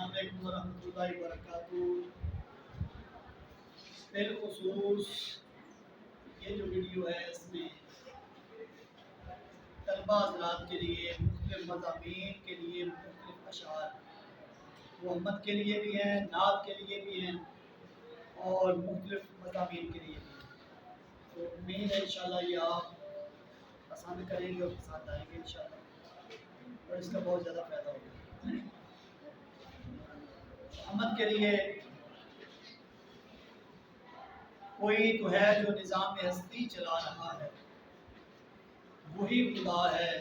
अस्सलाम वालेकुम वरहमतुल्लाहि वबरकातुहू। बिलखुसूस ये जो वीडियो है इसमें तलबा हज़रात के लिए मुख्तलिफ मज़ामीन के लिए मुख्तलिफ अशार मोहम्मद के लिए भी हैं, नात के लिए भी हैं और मुख्तलिफ मज़ामीन के लिए भी हैं। तो उम्मीद है इंशाअल्लाह ये आप पसंद करेंगे और पसंद आएंगे इंशाअल्लाह और इसका बहुत ज़्यादा फ़ायदा होगा। मोहम्मद के लिए कोई तो है जो निज़ाम हस्ती चला रहा है, वही खुदा है,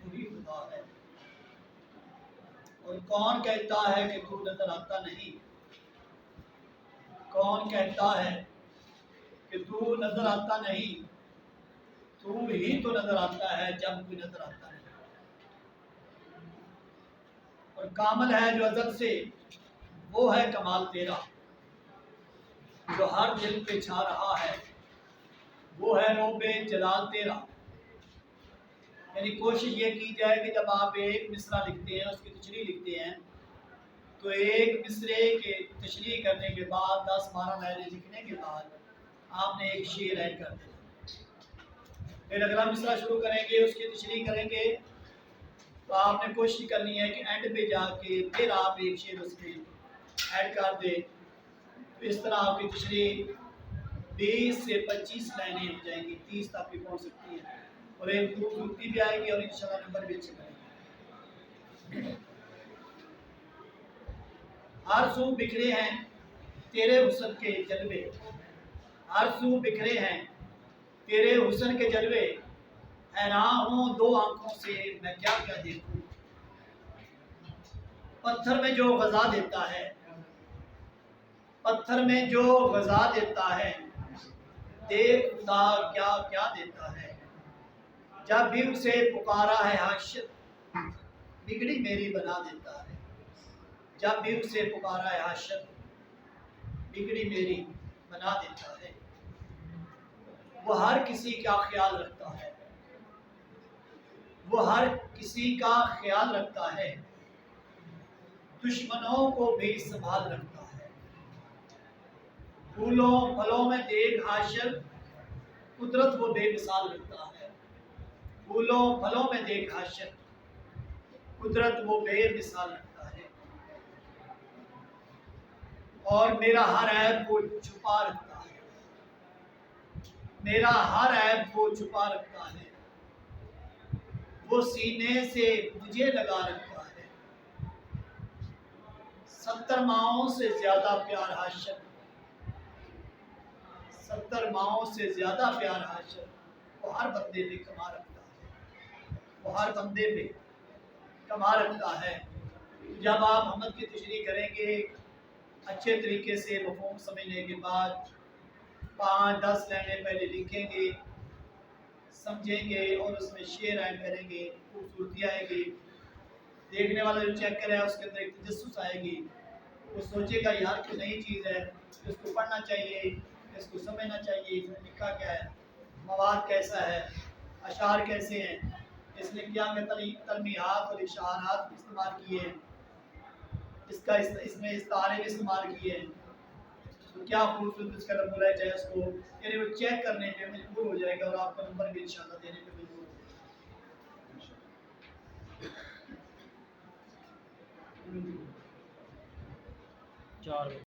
वही खुदा है। और कौन कहता है कि तू नजर आता नहीं? कौन कहता है कि तू नजर आता नहीं? तू ही तो नजर आता है जब कोई नजर आता नहीं। और कामल है जो अज़ल से, वो है कमाल तेरा, जो हर दिल पे छा रहा है, वो है रोबे जलाल तेरा। यानी कोशिश ये की जाए कि जब आप एक मिसरा लिखते हैं, उसकी तशरीह लिखते हैं, तो एक मिसरे के तशरीह करने के बाद 10-12 लाइनें लिखने के बाद आपने एक शेर ऐड कर देना। फिर अगला मिसरा शुरू करेंगे, उसकी तशरीह करेंगे, तो आपने कोशिश करनी है कि एंड पे जाके फिर आप एक शेर उसमें ऐड कर दें। तो इस तरह आपकी तशरीह 20 से 25 लाइनें हो जाएंगी, 30 तक भी पहुँच सकती है और एक खूबसूरती भी आएगी और इंशाल्लाह नंबर भी अच्छे करेंगे। हर सू बिखरे हैं तेरे हुस्न के जलवे, हर सू बिखरे हैं तेरे हुस्न के जलवे, हैरान हूँ दो आंखों से मैं क्या क्या देखूं। पत्थर में जो गज़ा देता है, पत्थर में जो गज़ा देता है, देख खुदा क्या क्या देता है। जब भी उसे पुकारा है हाशिर, बिगड़ी मेरी बना देता है। जब भी उसे पुकारा है हाशिर, बिगड़ी मेरी बना देता है। वो हर किसी का ख्याल रखता है, वो हर किसी का ख्याल रखता है, दुश्मनों को भी संभाल रखता है। फूलों फलों में देख हाशिर, कुदरत वो बेमिसाल रखता है। फूलों फलों में देख हाशिर, कुदरत वो बेमिसाल रखता है। और मेरा हर ऐब वो छुपा रखता है, मेरा हर ऐब वो छुपा रखता है। वो सीने से मुझे लगा रखता है। 70 माओं से ज्यादा प्यार हाशिर, 70 माओं से ज्यादा प्यार हाशिर वो हर बंदे पे कमा रखता है, वो हर बंदे पे कमा रखता है। जब आप मोहम्मद की तशरीह करेंगे अच्छे तरीके से मफ़हूम समझने के बाद 5-10 लाइनें पहले लिखेंगे, समझेंगे और उसमें शेर ऐड करेंगे, खूबसूरती आएगी। देखने वाला जो चेक करे उसके अंदर एक तजस्सुस आएगी, वो सोचेगा यार कोई नई चीज़ है, इसको पढ़ना चाहिए, इसको समझना चाहिए, इसमें लिखा क्या है, मवाद कैसा है, अशार कैसे हैं, इसने क्या तलमीहात और इशारात इस्तेमाल किए हैं, इसमें इस्तारे भी इस्तेमाल किए हैं, तो क्या खूबसूरत इसका नंबर है चाहे उसको, यानी वो चेक करने पे मजबूर हो जाएगा और आपका नंबर भी इंशाल्लाह देने पे मजबूर हो जाएगा। 4